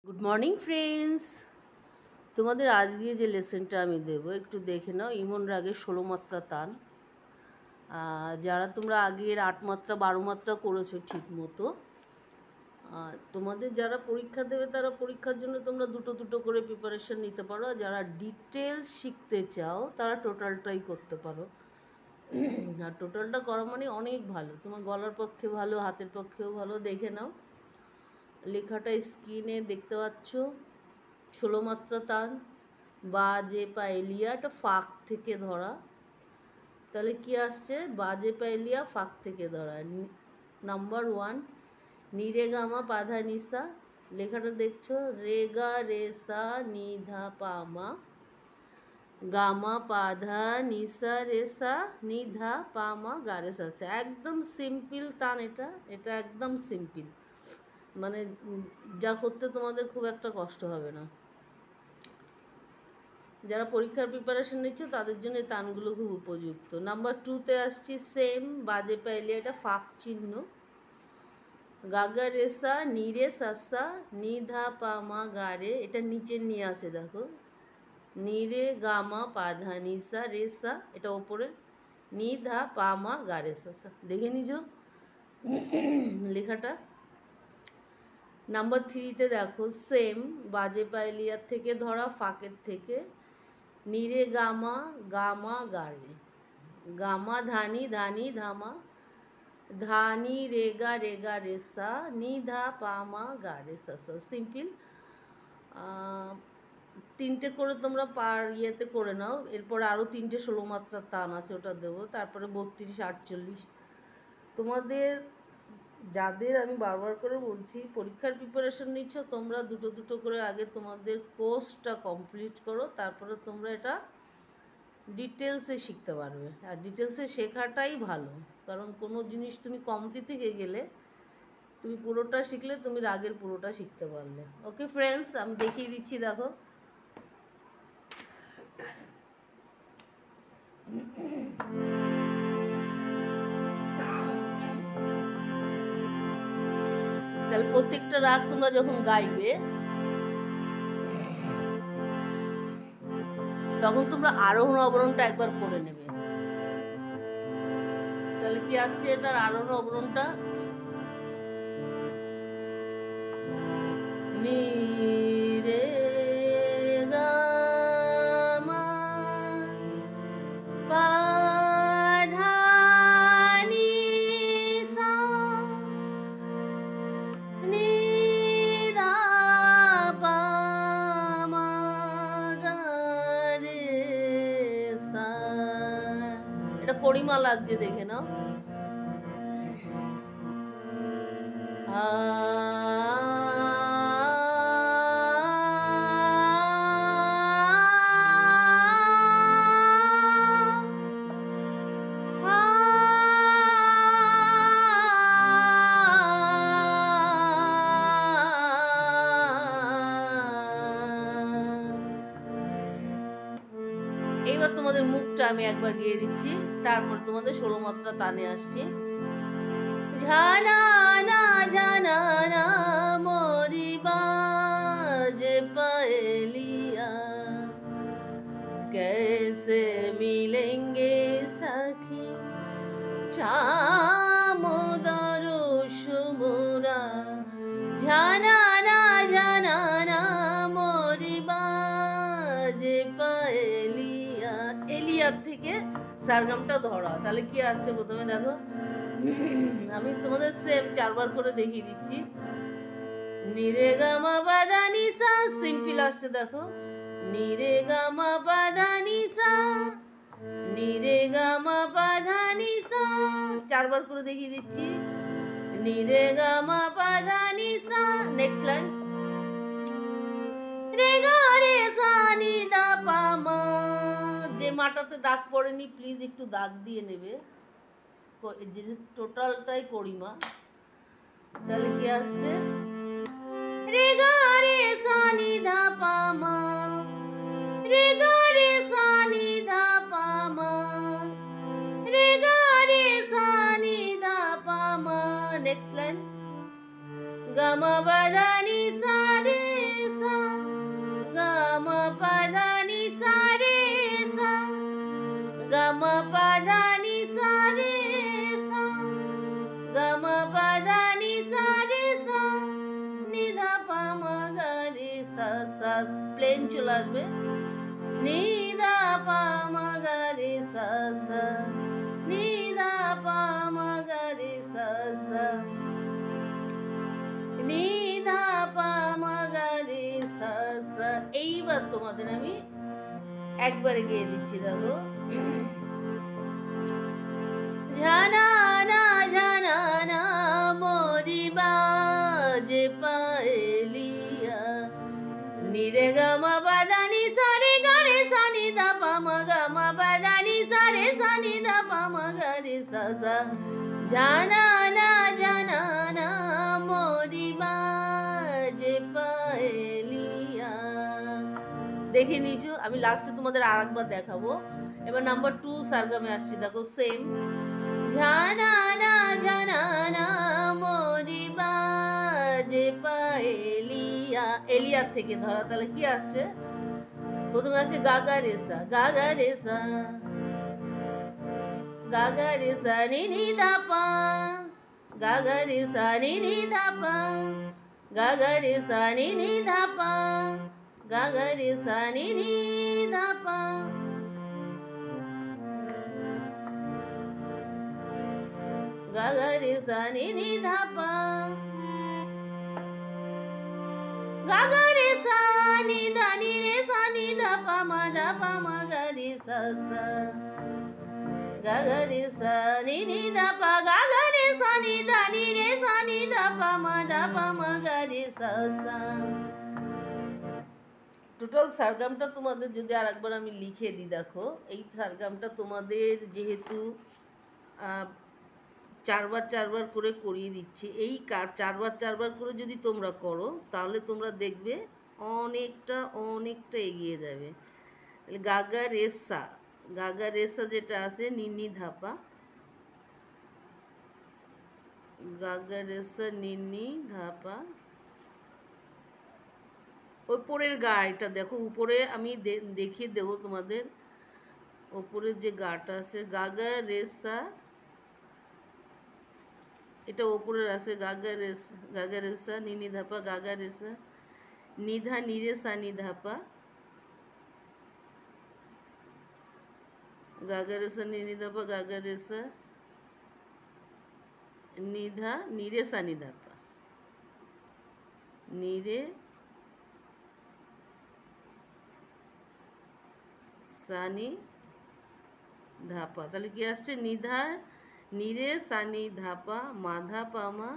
Good morning friends, তোমাদের আজকে যে লেসনটা আমি দেব একটু দেখে নাও। ইমন রাগের 16 মাত্রা তান। যারা তোমরা আগের 8 মাত্রা 12 মাত্রা করেছো ঠিক মতো, তোমাদের যারা পরীক্ষা দেবে তারা পরীক্ষার জন্য তোমরা দুটো দুটো করে প্রিপারেশন নিতে পারো। আর যারা ডিটেলস শিখতে চাও তারা টোটালটাই করতে পারো। আর টোটালটা করা মানে অনেক ভালো, তোমার গলার পক্ষে ভালো, হাতের পক্ষেও ভালো। দেখে নাও, লেখাটা স্ক্রিনে দেখতে পাচ্ছ। 16 মাত্রা তান, বাজে পায়েলিয়া, এটা ফাঁক থেকে ধরা। তাহলে কি আসছে? বাজে পায়েলিয়া ফাঁক থেকে ধরা। নাম্বার 1 নিরেগামা পাধা নিসা, লেখাটা দেখছো, রেগা রেসা নিধা পামা, গামা পাধা নিসা রেসা নিধা পামা গারেসা। আছে একদম সিম্পল তান, এটা একদম সিম্পল, মানে যা করতে তোমাদের খুব একটা কষ্ট হবে না। যারা পরীক্ষার প্রিপারেশন নিচ্ছ তাদের জন্য এই তানগুলো খুব উপযুক্ত। নাম্বার 2তে আসছি সেম, বাজে পাইলে, এটা ফাঁক চিহ্ন। গাগা রেসা নিরে সাসা নিধা পামা গারে, এটা নিচে নিয়ে আছে দেখো, নিরে গামা পাধা নিসা রেসা, এটা ওপরে, নিধা পামা গারে সাসা। দেখে নিজ লেখাটা। নাম্বার 3তে দেখো সেম, বাজে পাইলিয়ার থেকে ধরা, ফাঁকের থেকে, নিরে গামা গামা গারে, গামা ধানি ধানি ধামা, ধানি রেগা রেগা রেসা নিধা পামা গারে সাসা। সিম্পল। 3টে করে তোমরা পার ইয়েতে করে নাও। এরপর আরও 3টে 16 মাত্রার তান আছে, ওটা দেবো। তারপরে 32, 48। তোমাদের যাদের আমি বারবার করে বলছি পরীক্ষার প্রিপারেশন নিচ্ছ, তোমরা দুটো দুটো করে আগে তোমাদের কোর্সটা কমপ্লিট করো, তারপরে তোমরা এটা ডিটেলসে শিখতে পারবে। আর ডিটেলসে শেখাটাই ভালো, কারণ কোনো জিনিস তুমি কমতি থেকে গেলে তুমি পুরোটা শিখলে তুমি রাগের পুরোটা শিখতে পারলে। ওকে ফ্রেন্ডস, আমি দেখিয়ে দিচ্ছি, দেখো। তাহলে প্রত্যেকটা রাগ তোমরা যখন গাইবে তখন তোমরা আরোহণ অবরোহণটা একবার করে নেবে। তাহলে কি আসছে এটার আরোহণ অবরোহণটা? নি রে গা মা পা ধা নি সা নি ধা পা মা গা রে সা। এটা কড়িমা লাগছে, দেখে নাও। এইবার তোমাদের মুখটা আমি একবার গিয়ে দিচ্ছি, তারপর তোমাদের 16 মাত্রা তানে আসছি। ঝানা না ঝানা না মোরি বাজে পায়েলিয়া, कैसे मिलेंगे सखी चामोदर सुमोरा, ঝানা না মোরি বাজে পায়েলিয়া। এলিয়ার থেকে সারগামটা ধরা। তাহলে কি আসছে প্রথমে দেখো, আমি তোমাদের সেম 4বার করে দেখিয়ে দিচ্ছি। নিরে গামা পাধা নিসা, সিম্পল আসছে দেখো, নিরে গামা পাধা নিসা নিরে গামা পাধা নিসা। 4বার করে দেখিয়ে দিচ্ছি, নিরে গামা পাধা নিসা। নেক্সট লাইন, রে গা রে সা নি ধা পা মা। যে মাটাতে দাগ পড়েনি প্লিজ একটু দাগ দিয়ে নেবে, টোটালটাই করিমা। তাহলে কি আসছে, রে গা রে সা নি ধা পা মা, রে গা রে সা নি ধা পা মা, রে গা রে সা নি ধা পা মা। নেক্সট লাইন, গামা পাধা নি সা রে মা গা রে সা সা, প্লেন চলে আসবে, নি দা পা মা গা রে সা সা, নি দা পা মা গা রে সা সা, নি দা পা মা গা রে সা সা। এইবার তোমাদের আমি একবারে গিয়ে দিচ্ছি, দেখো। ঝানানা ঝানানা মোরি বাজে পায়েলিয়া, নিরে গা মা বাদা নি সা রে গা রে সা নি দা পা মা গা মা বাদা নি সা রে সা নি দা পা মা গা রে সা সা। ঝানানা ঝানানা মোরি বাজে পায়েলিয়া। দেখে নিয়েছো? আমি লাস্টে তোমাদের আর একবার দেখাবো। এবার নাম্বার 2 সারগামে আসছি, দেখো সেম। ঝানানা ঝানানা মোরি বাজে পায়েলিয়া, এলিয়ার থেকে ধরা, তাহলে কি আসছে? প্রথমে আসছে Gaga racer, Gaga racer, Gaga racer নি নি ধা পা, গাগা রেসা নি নি ধা পা, গাগা রেসা নি নি ধা পা, গাগা রেসা নি নি ধা পা, গাগা রেসা নি নি ধা পা, গাগা রেসা নি ধা নি রে সা নি ধা পা মা ধা পা মা গা রে সা সা, গাগা রেসা নি নি ধা পা, গাগা রেসা নি ধা নি রে সা নি ধা পা মা ধা পা মা গা রে সা সা। টোটাল সারগামটা তোমাদের যদি আর একবার আমি লিখে দিই, দেখো এই সারগামটা তোমাদের যেহেতু 4 বার করে করিয়ে দিচ্ছি, এই 4 বার করে যদি তোমরা করো তাহলে তোমরা দেখবে অনেকটা এগিয়ে যাবে। তাহলে গাগা রেসা, গাগা রেসা যেটা আছে নিনি ধাপা, গাগা রেসা নিনি ধাপা, ওপরের গাটা দেখো, উপরে আমি দেখিয়ে দেবো তোমাদের, ওপরের যে গাটা আছে গাগা রেসা, এটা ওপরের আছে গাগা রেসা, গাগা রেসা নিনি ধাপা, গাগা রেসা নিধা নিরে সা নি ধাপা, গাগা রেসা নিনি ধাপা, গাগা রেসা নিধা নিরে সা নি ধাপা, নিরে সানি ধাপা। তাহলে কি আসছে? নিধা নিরে সানি ধাপা মাধা পামা,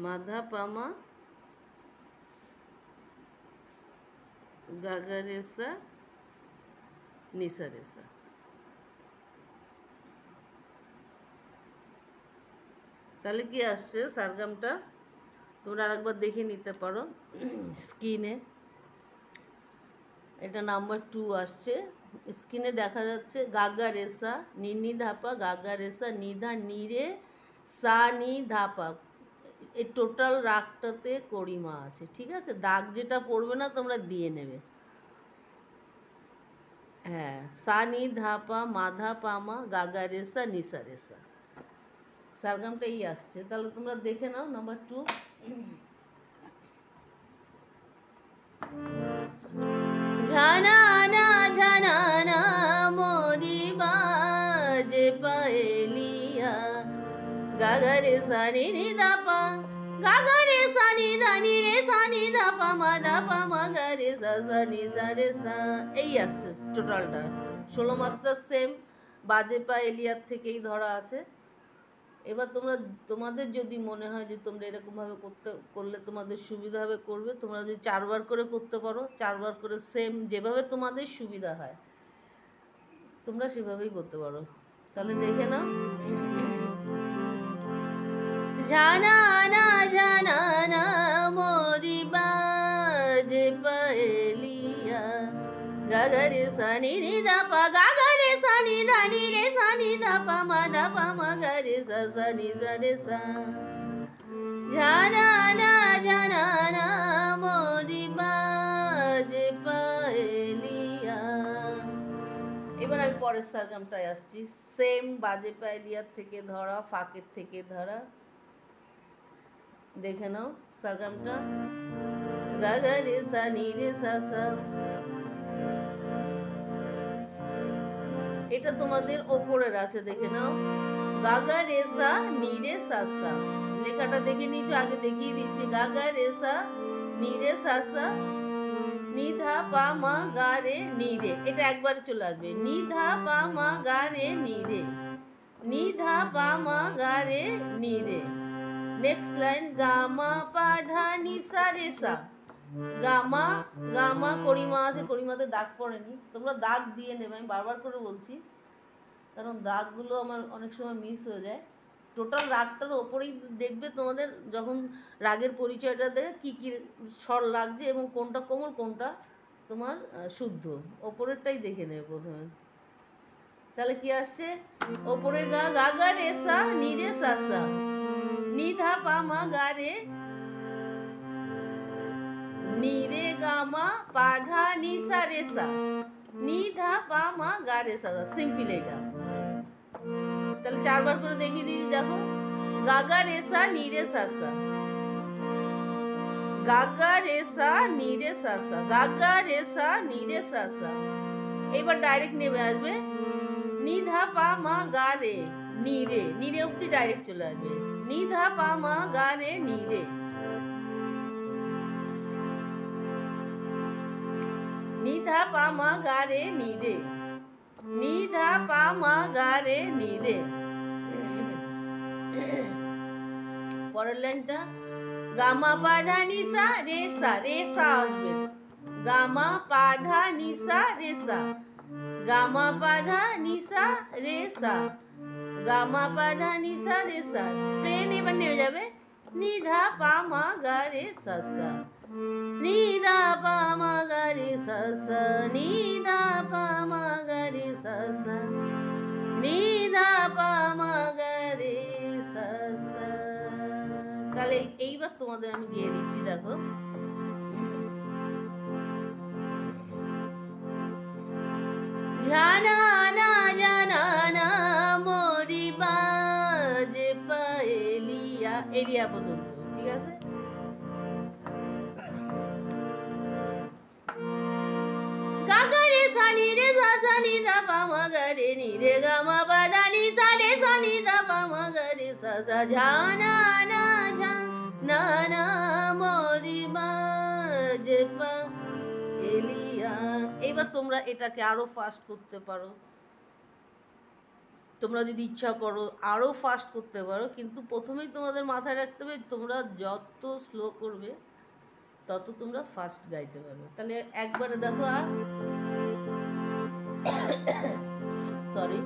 মাধা পামা গাগা রেসা নিসা রেসা। তাহলে কি আসছে সারগামটা তোমরা আরেকবার দেখে নিতে পারো স্ক্রিনে। এটা নাম্বার 2 আসছে, স্ক্রিনে দেখা যাচ্ছে গাগা রেসা নিনি ধাপা, গাগা রেসা নিধা নিরে সা নি ধাপা। এই টোটাল রাগটাতে করিমা আছে, ঠিক আছে? দাগ যেটা পড়বে না তোমরা দিয়ে নেবে। হ্যাঁ, সা নি ধাপা মাধা পামা গাগা রেসা নিসা রেসা, সারগামটা এই আসছে। তাহলে তোমরা দেখে নাও নাম্বার 2। ঝানানা ঝানানা মোরি বাজে পায়েলিয়া, গাগা রেসা নি নি ধা পা, গাগা রেসা নি ধা নি রে সা নি ধা পা মা ধা পা মা গা রে সা সা নি সা রে সা। এই আসছে টোটালটা, 16 মাত্রা সেম বাজে পায়েলিয়ার থেকেই ধরা আছে। এবার তোমাদের যদি মনে হয় যে তোমরা এরকমভাবে করলে তোমাদের সুবিধা হবে, করবে। তোমরা যদি 4 বার করে করতে পারো, 4 বার করে সেম যেভাবে তোমাদের সুবিধা হয় তোমরা সেভাবেই করতে পারো। তাহলে দেখে নাও। ঝানানা ঝানানা মোরি বাজে পায়েলিয়া, গাগা রে সা নি নি ধা পা, গাগা রে সা নি ধা নি রে সা নি ধা পা মা ধা পা মা গা রে সা সা নি সা রে সা। ঝানানা ঝানানা মোরি বাজে পায়েলিয়া। এবার আমি পরের সারগামটায় আসছি, সেম বাজে পায়েলিয়ার থেকে ধরা, ফাঁকের থেকে ধরা। দেখে নাও সারগামটা, গা গা রে সা নি রে সা সা। এটা তোমাদের ওপরের আছে, দেখে নাও, গা গা রে সা নি রে সা সা। লেখাটা দেখে নিয়েছো, আগে দেখিয়ে দিয়েছি। গা গা রে সা নি রে সা সা, নি ধা পা মা গা রে নি রে। এটা একবার চলে আসবে, নি ধা পা মা গা রে নি রে, নি ধা পা মা গা রে নি রে। নেক্সট লাইন, গা মা পা ধা নি সা রে সা। গামা, গামা করিমা আছে, করিমাতে দাগ পড়েনি, তোমরা দাগ দিয়ে নেবে, আমি বারবার করে বলছি, কারণ দাগগুলো আমার অনেক সময় মিস হয়ে যায়। টোটাল রাগটার ওপরেই দেখবে তোমাদের, যখন রাগের পরিচয়টা দেবে কী কী স্বর লাগছে এবং কোনটা কোমল কোনটা তোমার শুদ্ধ, ওপরেরটাই দেখে নেবে প্রথমে। তাহলে কি আসছে, ওপরের গা, গা গা রে সা নি রে সা সা, নি ধা পা মা গা রে নি রে গা মা পা ধা নি সা রে সা, নি ধা পা মা গা রে সা। সিম্পল এটা। তাহলে চারবার করে দেখিয়ে দিই, দেখো, গা গা রে সা নি রে সা সা, গা গা রে সা নি রে সা সা, গা গা রে সা নি রে সা সা। এবার ডাইরেক্ট নেমে আসবে, নি ধা পা মা গা রে নি রে, নি রে অব্দি ডাইরেক্ট চলে আসবে, নি ধা পা মা গা রে নি রে, নি ধা পা মা গা রে নি রে, নি ধা পা মা গা রে নি রে। পরের লাইনটা, গামা পা ধা নি সা রে সা, রে সা আসবে, গামা পা ধা নি সা রে সা, গামা পা ধা নি সা রে সা, গামা পা ধা নি সা রে সা। প্লেন এবার নেমে যাবে, নি ধা পা মা গা রে সা সা, নি ধা পা মা গা রে সা সা, নি ধা পা মা গা রে সা সা, নি ধা পা মা গা রে সা সা। তাহলে এইবার তোমাদের আমি গিয়ে দিচ্ছি, দেখো, জানা না জানা না মোরি বাজে পায়েলিয়া, এরিয়া পর্যন্ত, ঠিক আছে। গা গা রে সা নি রে সা সা, নি ধা পা মা গা রে নি রে, গা মা পা ধা নি সা রে সা, নি ধা পা মা গা রে সা সা, জানা না জানা না মোরি বাজে পায়েলিয়া। এবার তোমরা এটাকে আরো ফাস্ট করতে পারো, তোমরা যদি ইচ্ছা করো আরো ফাস্ট করতে পারো, কিন্তু প্রথমেই তোমাদের মাথায় রাখতে হবে, তোমরা যত স্লো করবে তত তোমরা ফাস্ট গাইতে পারবে। তাহলে একবারে দেখো, সরি,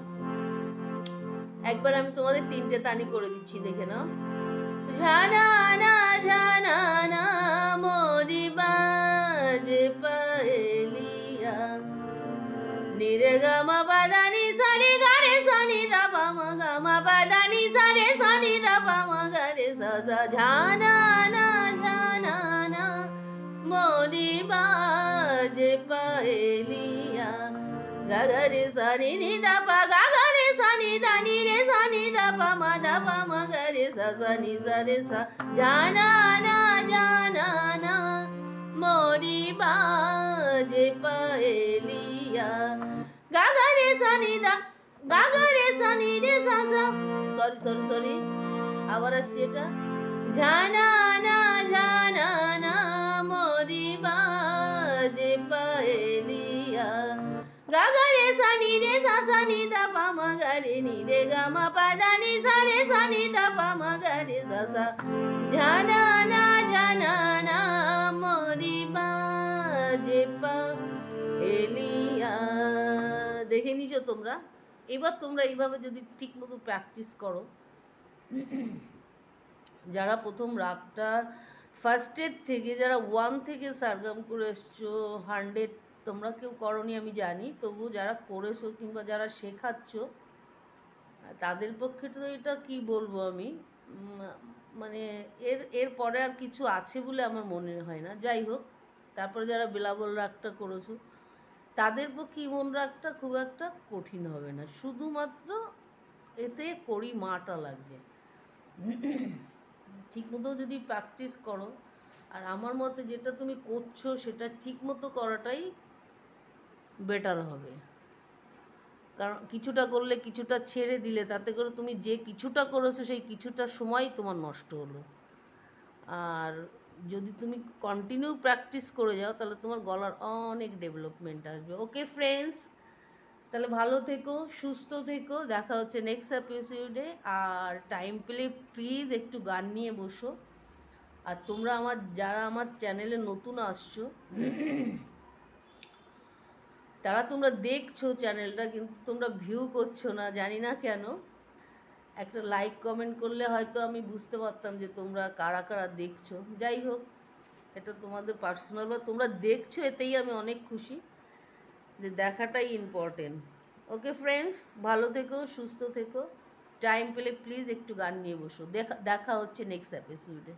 একবার আমি তোমাদের তিনটে তানি করে দিচ্ছি, দেখে নাও, জানা না জানা না মোরি বাজে পায়েলিয়া, নি রে গা মা পা ধা নি সা রে গা রে সা, নি ধা পা মা গা মা পা ধা নি সা রে সা, নি ধা পা মা গা রে সা সা, জানা না জানা না মোরি বাজে পায়েলিয়া, গা গা রে সা নি নি ধা পা, গা গা রে সা নি ধা নি রে সা, নি ধা পা মা গা রে সা সা, নি সা রে সা, জানা না জানা না মোরি বাজে পায়েলিয়া, গা গা রে সা নি ধা, গা গা রে সা নি রে সা সা। সরি সরি সরি, আবার আসছে এটা, জানা না জানা না মোরি বাজে পায়েলিয়া, গা গা রে সা নি রে সা সা, নি ধা পা মা গা রে নি রে, গা মা পা ধা নি সা রে সা, নি ধা পা মা গা রে সা সা, জানা না জানা না মোরি বাজে পায়েলিয়া। দেখে নিছো তোমরা? এবার তোমরা এইভাবে যদি ঠিক মতো প্র্যাকটিস করো, যারা প্রথম রাগটা ফার্স্টের থেকে, যারা 1 থেকে সারগাম করে এসছো, 100 তোমরা কেউ করনি আমি জানি, তবু যারা করেছো কিংবা যারা শেখাচ্ছ, তাদের পক্ষে তো এটা কি বলবো আমি, মানে এর পরে আর কিছু আছে বলে আমার মনে হয় না। যাই হোক, তারপরে যারা বেলাবল রাগটা করেছো তাদের পক্ষে ইমন রাগটা খুব একটা কঠিন হবে না, শুধুমাত্র এতে কড়ি মাটা লাগছে। ঠিকমতো যদি প্র্যাকটিস করো, আর আমার মতে যেটা তুমি করছো সেটা ঠিকমতো করাটাই বেটার হবে। কারণ কিছুটা করলে কিছুটা ছেড়ে দিলে তাতে করে তুমি যে কিছুটা করেছো সেই কিছুটা সময় তোমার নষ্ট হলো। আর যদি তুমি কন্টিনিউ প্র্যাকটিস করে যাও তাহলে তোমার গলার অনেক ডেভেলপমেন্ট আসবে। ওকে ফ্রেন্ডস, তাহলে ভালো থেকো, সুস্থ থেকো, দেখা হচ্ছে নেক্সট এপিসোডে। আর টাইম পেলে প্লিজ একটু গান নিয়ে বসো। আর তোমরা যারা আমার চ্যানেলে নতুন আসছো তোমরা দেখছো চ্যানেলটা, কিন্তু তোমরা ভিউ করছো না, জানি না কেন। একটা লাইক কমেন্ট করলে হয়তো আমি বুঝতে পারতাম যে তোমরা কারা কারা দেখছো। যাই হোক, এটা তোমাদের পার্সোনাল, বা তোমরা দেখছো এতেই আমি অনেক খুশি, যে দেখাটাই ইম্পর্টেন্ট। ওকে ফ্রেন্ডস, ভালো থেকো, সুস্থ থেকো, টাইম পেলে প্লিজ একটু গান নিয়ে বসো। দেখা হচ্ছে নেক্সট এপিসোডে।